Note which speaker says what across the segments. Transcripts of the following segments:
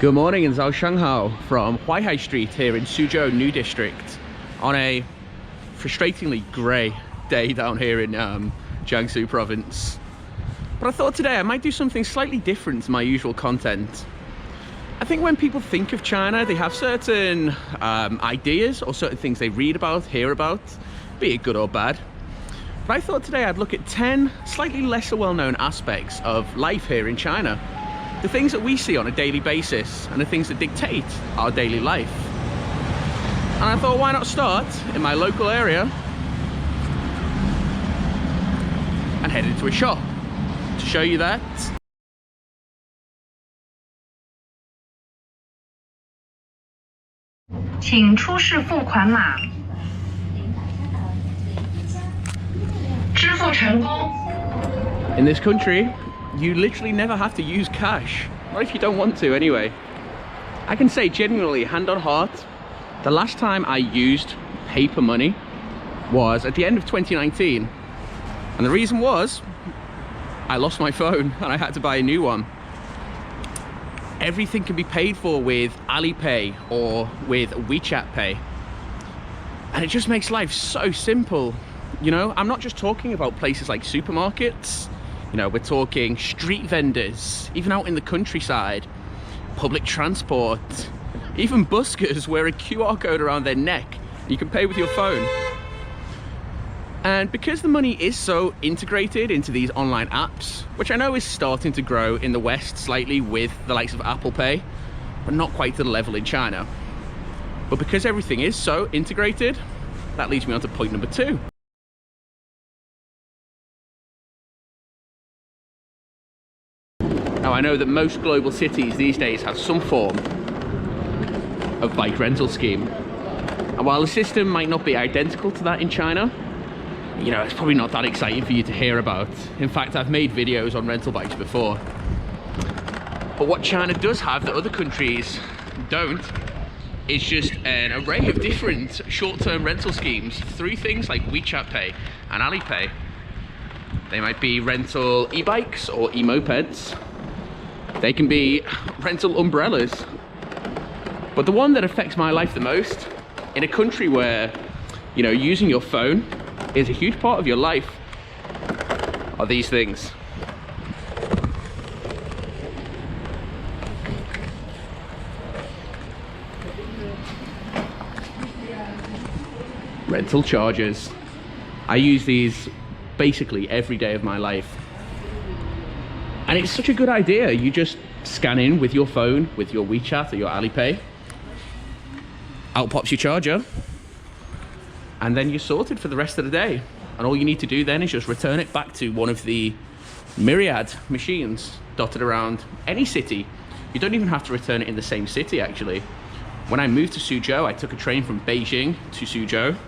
Speaker 1: Good morning, it's Zhao Shanghao from Huaihai Street here in Suzhou New District on a frustratingly grey day down here in Jiangsu province. But I thought today I might do something slightly different to my usual content. I think when people think of China, they have certain ideas or certain things they read about, hear about, be it good or bad. But I thought today I'd look at 10 slightly lesser well-known aspects of life here in China. The things that we see on a daily basis and the things that dictate our daily life. And I thought, why not start in my local area and head into a shop to show you that.
Speaker 2: 请出示付款码。支付成功。
Speaker 1: In this country, you literally never have to use cash. Not if you don't want to, anyway. I can say genuinely, hand on heart, the last time I used paper money was at the end of 2019. And the reason was, I lost my phone and I had to buy a new one. Everything can be paid for with Alipay or with WeChat Pay. And it just makes life so simple. You know, I'm not just talking about places like supermarkets. You know, we're talking street vendors, even out in the countryside, public transport, even buskers wear a QR code around their neck. You can pay with your phone. And because the money is so integrated into these online apps, which I know is starting to grow in the West slightly with the likes of Apple Pay, but not quite to the level in China. But because everything is so integrated, that leads me on to point number 2. Now I know that most global cities these days have some form of bike rental scheme. And while the system might not be identical to that in China, you know, it's probably not that exciting for you to hear about. In fact, I've made videos on rental bikes before. But what China does have that other countries don't is just an array of different short-term rental schemes through things like WeChat Pay and Alipay. They might be rental e-bikes or e-mopeds. They can be rental umbrellas. But the one that affects my life the most, in a country where, you know, using your phone is a huge part of your life, are these things. Rental chargers. I use these basically every day of my life. And it's such a good idea. You just scan in with your phone, with your WeChat or your Alipay. Out pops your charger. And then you're sorted for the rest of the day. And all you need to do then is just return it back to one of the myriad machines dotted around any city. You don't even have to return it in the same city, actually. When I moved to Suzhou, I took a train from Beijing to Suzhou,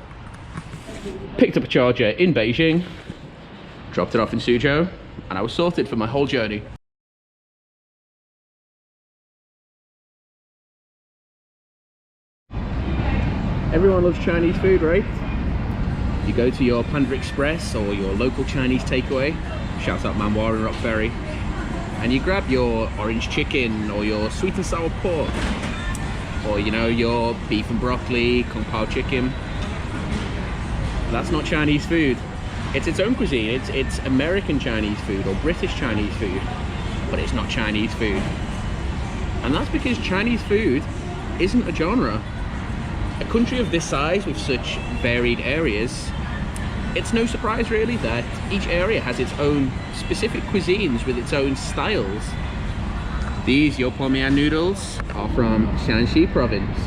Speaker 1: picked up a charger in Beijing, dropped it off in Suzhou, and I was sorted for my whole journey. Everyone loves Chinese food, right? You go to your Panda Express or your local Chinese takeaway, shout out Manhua and Rock Ferry, and you grab your orange chicken or your sweet and sour pork, or you know, your beef and broccoli, kung pao chicken. That's not Chinese food. It's its own cuisine. It's American Chinese food or British Chinese food, but it's not Chinese food. And that's because Chinese food isn't a genre. A country of this size with such varied areas, it's no surprise really that each area has its own specific cuisines with its own styles. These Yopomian noodles are from Shanxi province.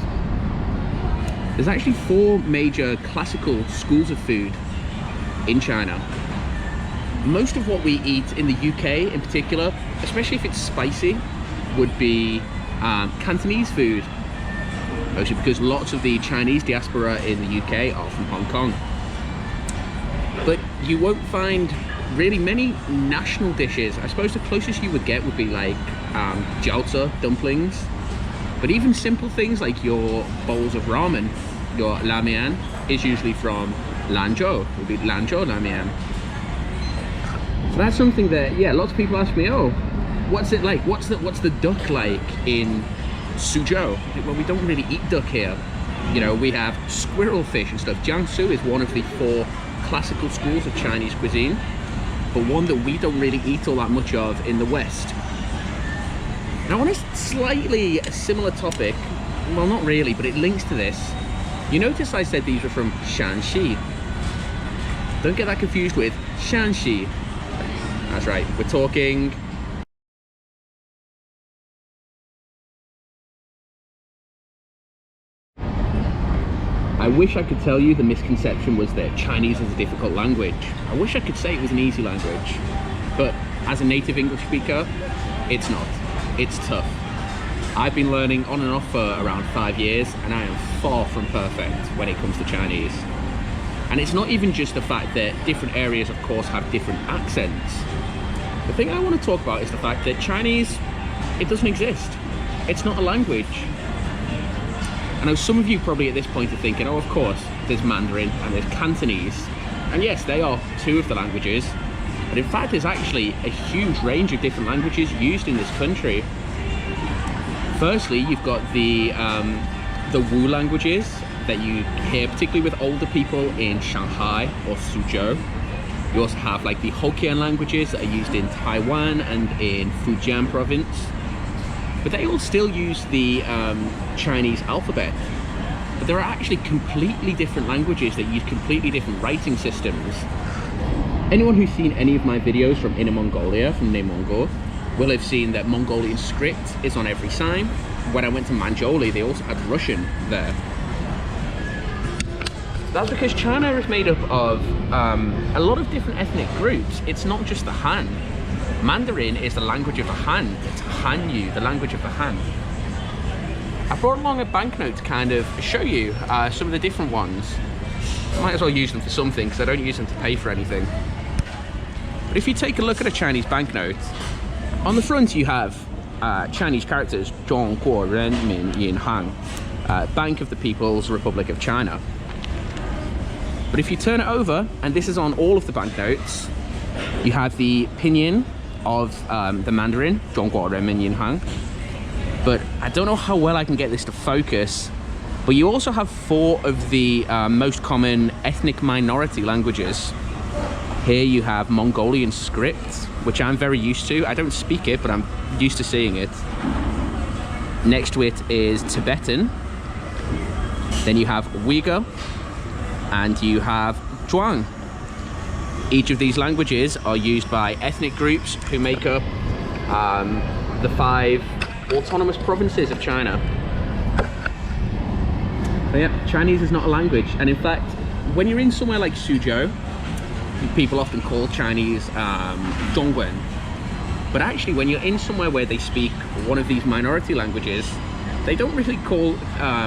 Speaker 1: There's actually 4 major classical schools of food in China. Most of what we eat in the UK in particular, especially if it's spicy, would be Cantonese food. Mostly because lots of the Chinese diaspora in the UK are from Hong Kong. But you won't find really many national dishes. I suppose the closest you would get would be like jiaozi, dumplings. But even simple things like your bowls of ramen, your lamian, is usually from Lanzhou. It would be Lanzhou lamian. So that's something that, yeah, lots of people ask me, oh, what's it like? What's the duck like in Suzhou. Well, we don't really eat duck here. You know, we have squirrel fish and stuff. Jiangsu is one of the 4 classical schools of Chinese cuisine, but one that we don't really eat all that much of in the West. Now, on a slightly similar topic, well, not really, but it links to this. You notice I said these were from Shanxi. Don't get that confused with Shanxi. That's right, we're talking... I wish I could tell you the misconception was that Chinese is a difficult language. I wish I could say it was an easy language, but as a native English speaker, it's not. It's tough. I've been learning on and off for around 5 years, and I am far from perfect when it comes to Chinese. And it's not even just the fact that different areas, of course, have different accents. The thing I want to talk about is the fact that Chinese, it doesn't exist. It's not a language. I know some of you probably at this point are thinking, oh, of course, there's Mandarin and there's Cantonese. And yes, they are 2 of the languages. But in fact, there's actually a huge range of different languages used in this country. Firstly, you've got the Wu languages that you hear particularly with older people in Shanghai or Suzhou. You also have like the Hokkien languages that are used in Taiwan and in Fujian province. But they all still use the Chinese alphabet. But there are actually completely different languages that use completely different writing systems. Anyone who's seen any of my videos from Inner Mongolia, from Near Mongol, will have seen that Mongolian script is on every sign. When I went to Manjoli, they also had Russian there. That's because China is made up of a lot of different ethnic groups. It's not just the Han. Mandarin is the language of the Han. It's Hanyu, the language of the Han. I brought along a banknote to kind of show you some of the different ones. Might as well use them for something because I don't use them to pay for anything. But if you take a look at a Chinese banknote, on the front you have Chinese characters, 中国人民银行, Bank of the People's Republic of China. But if you turn it over, and this is on all of the banknotes, you have the pinyin of the Mandarin, 中国人民银行. But I don't know how well I can get this to focus, but you also have 4 of the most common ethnic minority languages. Here you have Mongolian script, which I'm very used to. I don't speak it, but I'm used to seeing it. Next to it is Tibetan. Then you have Uyghur, and you have Zhuang. Each of these languages are used by ethnic groups who make up the 5 autonomous provinces of China. So yeah, Chinese is not a language, and in fact, when you're in somewhere like Suzhou, people often call Chinese Zhongwen. But actually, when you're in somewhere where they speak one of these minority languages, they don't really call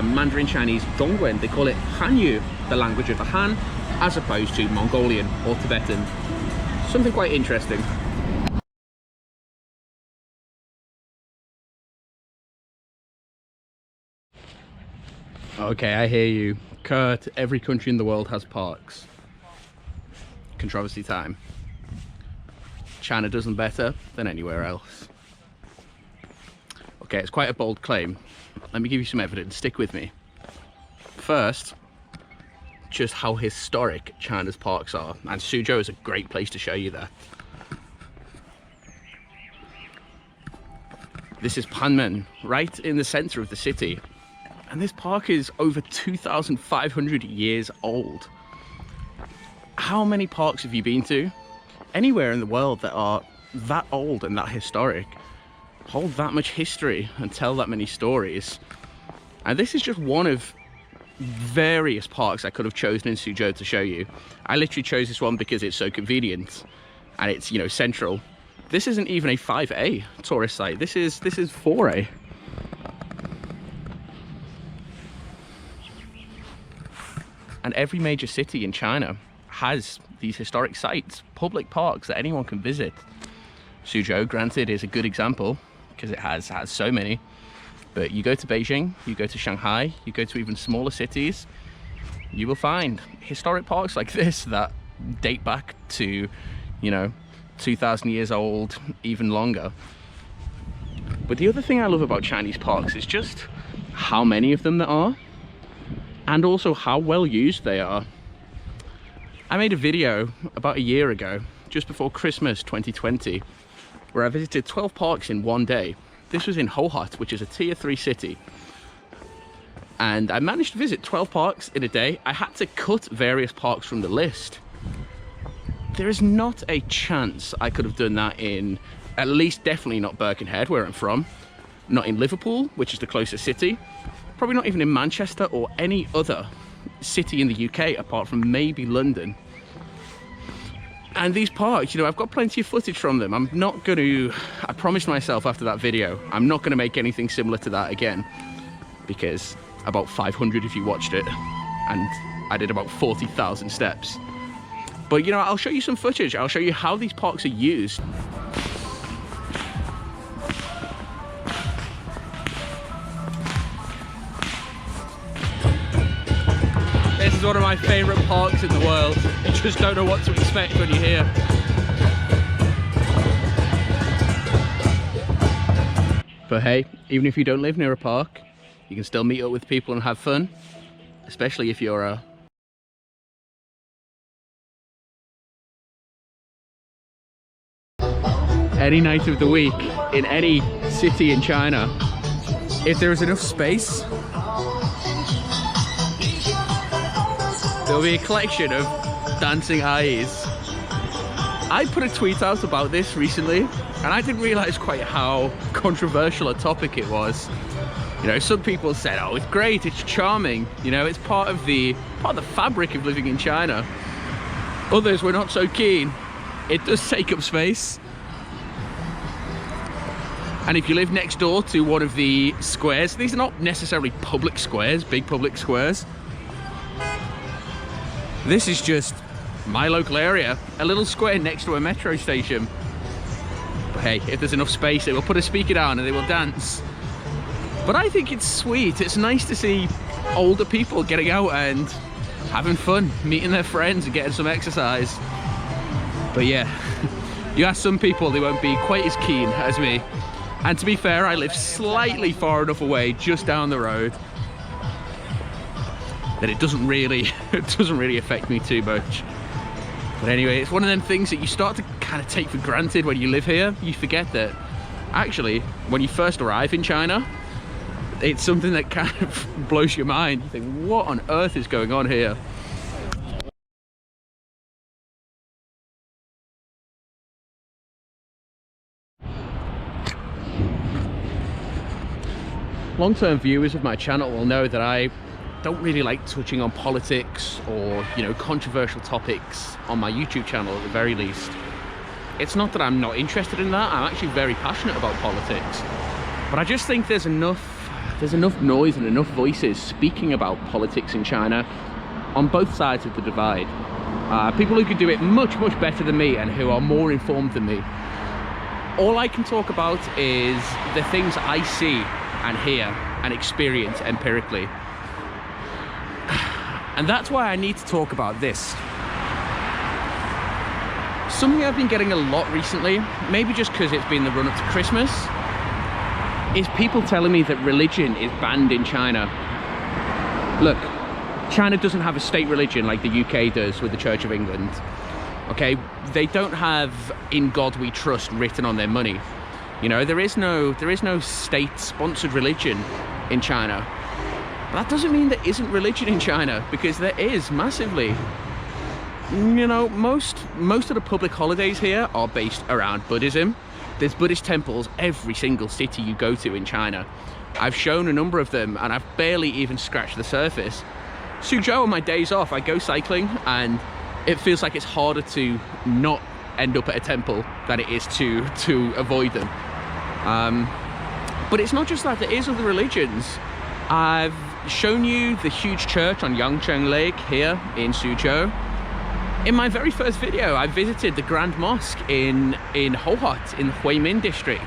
Speaker 1: Mandarin Chinese Zhongwen. They call it Hanyu, the language of the Han, as opposed to Mongolian or Tibetan. Something quite interesting. Okay, I hear you. Curt, every country in the world has parks. Controversy time. China does them better than anywhere else. Okay, it's quite a bold claim. Let me give you some evidence. Stick with me. First, just how historic China's parks are, and Suzhou is a great place to show you that. This is Panmen, right in the center of the city, and this park is over 2,500 years old. How many parks have you been to? Anywhere in the world that are that old and that historic, hold that much history and tell that many stories. And this is just one of various parks I could have chosen in Suzhou to show you. I literally chose this one because it's so convenient and it's, you know, central. This isn't even a 5A tourist site. This is 4A. And every major city in China has these historic sites, public parks that anyone can visit. Suzhou, granted, is a good example because it has so many. But you go to Beijing, you go to Shanghai, you go to even smaller cities, you will find historic parks like this that date back to, you know, 2,000 years old, even longer. But the other thing I love about Chinese parks is just how many of them there are, and also how well used they are. I made a video about a year ago, just before Christmas 2020, where I visited 12 parks in one day. This was in Hohhot, which is a tier 3 city. And I managed to visit 12 parks in a day. I had to cut various parks from the list. There is not a chance I could have done that in, at least definitely not Birkenhead, where I'm from, not in Liverpool, which is the closest city, probably not even in Manchester or any other city in the UK apart from maybe London. And these parks, you know, I've got plenty of footage from them. I'm not going to, I promised myself after that video, I'm not going to make anything similar to that again, because about 500 if you watched it, and I did about 40,000 steps. But, you know, I'll show you some footage. I'll show you how these parks are used. This is one of my favourite parks in the world. You just don't know what to expect when you're here. But hey, even if you don't live near a park, you can still meet up with people and have fun, especially if you're any night of the week in any city in China, if there is enough space, there'll be a collection of dancing Ayis. I put a tweet out about this recently, and I didn't realize quite how controversial a topic it was. You know, some people said, oh, it's great, it's charming, you know, it's part of the fabric of living in China. Others were not so keen. It does take up space. And if you live next door to one of the squares, these are not necessarily public squares, big public squares. This is just my local area, a little square next to a metro station. But hey, if there's enough space, they will put a speaker down and they will dance. But I think it's sweet. It's nice to see older people getting out and having fun, meeting their friends and getting some exercise. But yeah, you ask some people, they won't be quite as keen as me. And to be fair, I live slightly far enough away, just down the road, that it doesn't really affect me too much. But anyway, it's one of them things that you start to kind of take for granted when you live here. You forget that actually, when you first arrive in China, it's something that kind of blows your mind. You think, what on earth is going on here? Long-term viewers of my channel will know that I don't really like touching on politics or, you know, controversial topics on my YouTube channel at the very least. It's not that I'm not interested in that. I'm actually very passionate about politics. But I just think there's enough noise and enough voices speaking about politics in China on both sides of the divide. People who can do it much, much better than me and who are more informed than me. All I can talk about is the things I see and hear and experience empirically. And that's why I need to talk about this. Something I've been getting a lot recently, maybe just because it's been the run up to Christmas, is people telling me that religion is banned in China. Look, China doesn't have a state religion like the UK does with the Church of England. Okay, they don't have "In God We Trust" written on their money. You know, there is no state-sponsored religion in China. But that doesn't mean there isn't religion in China, because there is massively. You know, most of the public holidays here are based around Buddhism. There's Buddhist temples every single city you go to in China. I've shown a number of them and I've barely even scratched the surface. Suzhou, on my days off, I go cycling and it feels like it's harder to not end up at a temple than it is to avoid them. But it's not just that, there is other religions. I've shown you the huge church on Yangcheng Lake here in Suzhou. In my very first video, I visited the Grand Mosque in Hohhot in the Huimin district,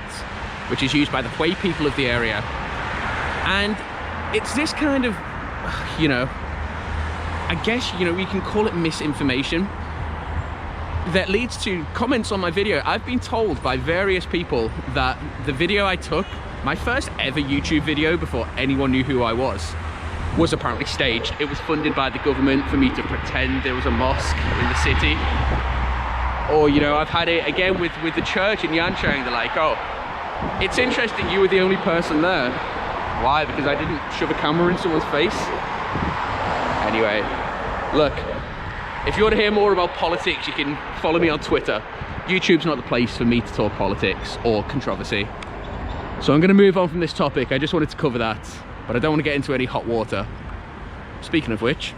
Speaker 1: which is used by the Hui people of the area. And it's this kind of, you know, I guess, you know, we can call it misinformation that leads to comments on my video. I've been told by various people that the video I took My first ever YouTube video before anyone knew who I was apparently staged. It was funded by the government for me to pretend there was a mosque in the city. Or, you know, I've had it again with the church in Yancheng. They're like, oh, it's interesting you were the only person there. Why? Because I didn't shove a camera in someone's face. Anyway, look, if you want to hear more about politics, you can follow me on Twitter. YouTube's not the place for me to talk politics or controversy. So I'm going to move on from this topic. I just wanted to cover that, but I don't want to get into any hot water. Speaking of which,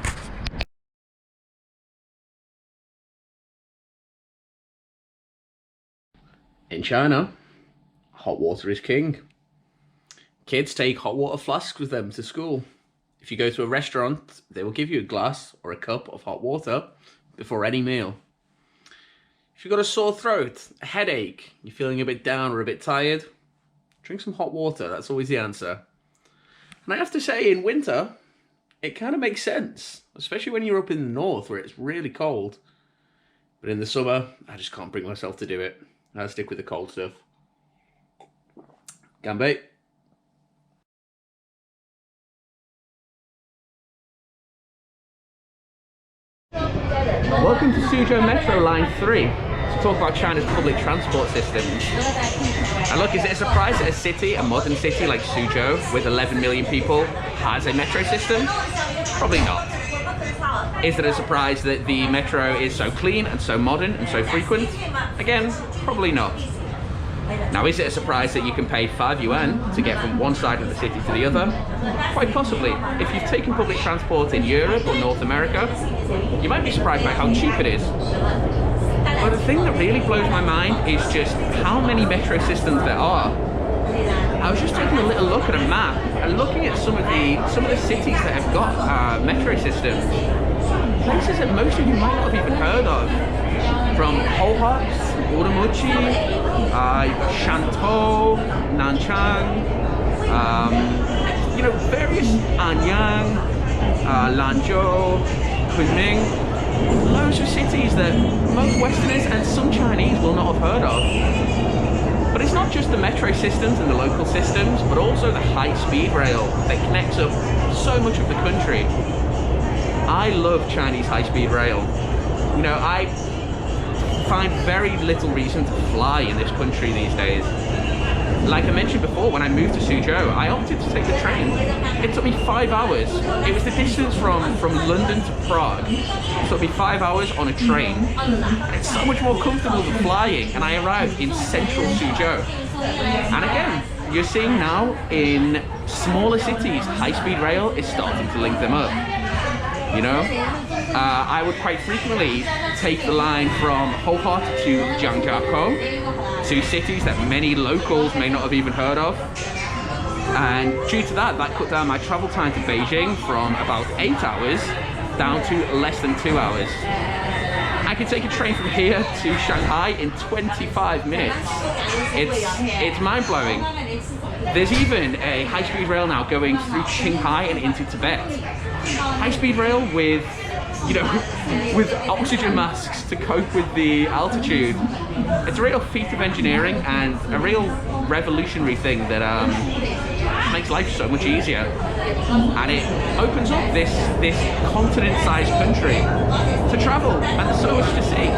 Speaker 1: in China, hot water is king. Kids take hot water flasks with them to school. If you go to a restaurant, they will give you a glass or a cup of hot water before any meal. If you've got a sore throat, a headache, you're feeling a bit down or a bit tired, drink some hot water. That's always the answer. And I have to say, in winter, it kind of makes sense, especially when you're up in the north where it's really cold. But in the summer, I just can't bring myself to do it. I'll stick with the cold stuff. Ganbei. Welcome to Suzhou Metro Line 3 to talk about China's public transport systems. And look, is it a surprise that a city, a modern city like Suzhou, with 11 million people, has a metro system? Probably not. Is it a surprise that the metro is so clean and so modern and so frequent? Again, probably not. Now, is it a surprise that you can pay 5 yuan to get from one side of the city to the other? Quite possibly. If you've taken public transport in Europe or North America, you might be surprised by how cheap it is. But the thing that really blows my mind is just how many metro systems there are. I was just taking a little look at a map and looking at some of the cities that have got metro systems. Places that most of you might not have even heard of. From Hohhot, Urumqi, Shantou, Nanchang, you know, various Anyang, Lanzhou, Kunming. Loads of cities that most Westerners and some Chinese will not have heard of. But it's not just the metro systems and the local systems, but also the high-speed rail that connects up so much of the country. I love Chinese high-speed rail. You know, I find very little reason to fly in this country these days. Like I mentioned before, when I moved to Suzhou, I opted to take the train. It took me 5 hours. It was the distance from London to Prague. It took me 5 hours on a train. And it's so much more comfortable than flying, and I arrived in central Suzhou. And again, you're seeing now in smaller cities, high-speed rail is starting to link them up. You know, I would quite frequently take the line from Hohhot to Jiangjiakou, two cities that many locals may not have even heard of. And due to that cut down my travel time to Beijing from about 8 hours down to less than 2 hours. I could take a train from here to Shanghai in 25 minutes. It's mind-blowing. There's even a high-speed rail now going through Qinghai and into Tibet. High-speed rail with, you know, with oxygen masks to cope with the altitude. It's a real feat of engineering and a real revolutionary thing that makes life so much easier. And it opens up this continent-sized country to travel, and there's so much to see.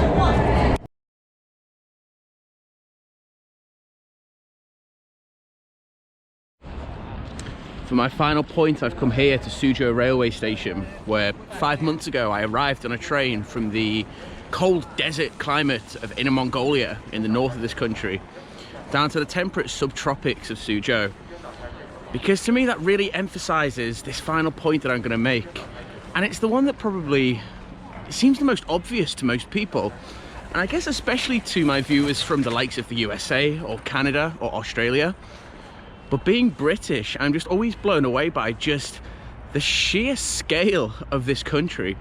Speaker 1: For my final point, I've come here to Suzhou railway station, where 5 months ago I arrived on a train from the cold desert climate of Inner Mongolia in the north of this country down to the temperate subtropics of Suzhou. Because to me that really emphasizes this final point that I'm going to make, and it's the one that probably seems the most obvious to most people, and I guess especially to my viewers from the likes of the USA or Canada or Australia. But being British, I'm just always blown away by just the sheer scale of this country.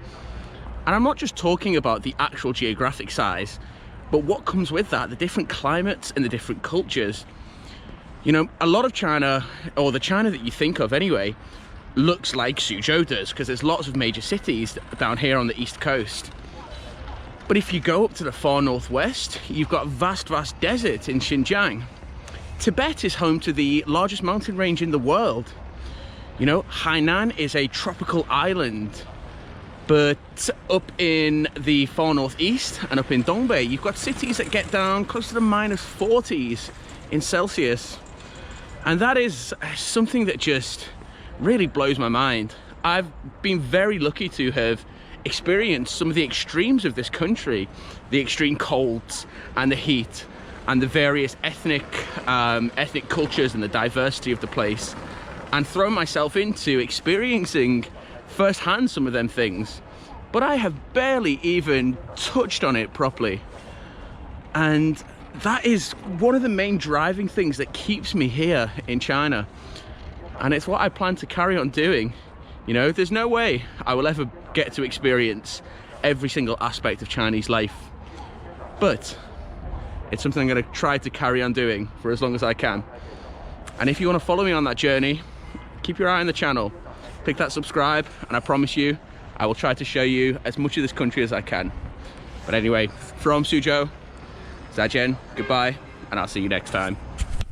Speaker 1: And I'm not just talking about the actual geographic size, but what comes with that, the different climates and the different cultures. You know, a lot of China, or the China that you think of anyway, looks like Suzhou does, because there's lots of major cities down here on the east coast. But if you go up to the far northwest, you've got vast desert in Xinjiang. Tibet is home to the largest mountain range in the world. You know, Hainan is a tropical island, but up in the far northeast and up in Dongbei, you've got cities that get down close to the -40s in Celsius. And that is something that just really blows my mind. I've been very lucky to have experienced some of the extremes of this country, the extreme colds and the heat and the various ethnic cultures and the diversity of the place, and thrown myself into experiencing firsthand some of them things. But I have barely even touched on it properly. And that is one of the main driving things that keeps me here in China. And it's what I plan to carry on doing. You know, there's no way I will ever get to experience every single aspect of Chinese life. But it's something I'm going to try to carry on doing for as long as I can. And if you want to follow me on that journey, keep your eye on the channel, click that subscribe, and I promise you, I will try to show you as much of this country as I can. But anyway, from Suzhou, Zaijian, goodbye, and I'll see you next time.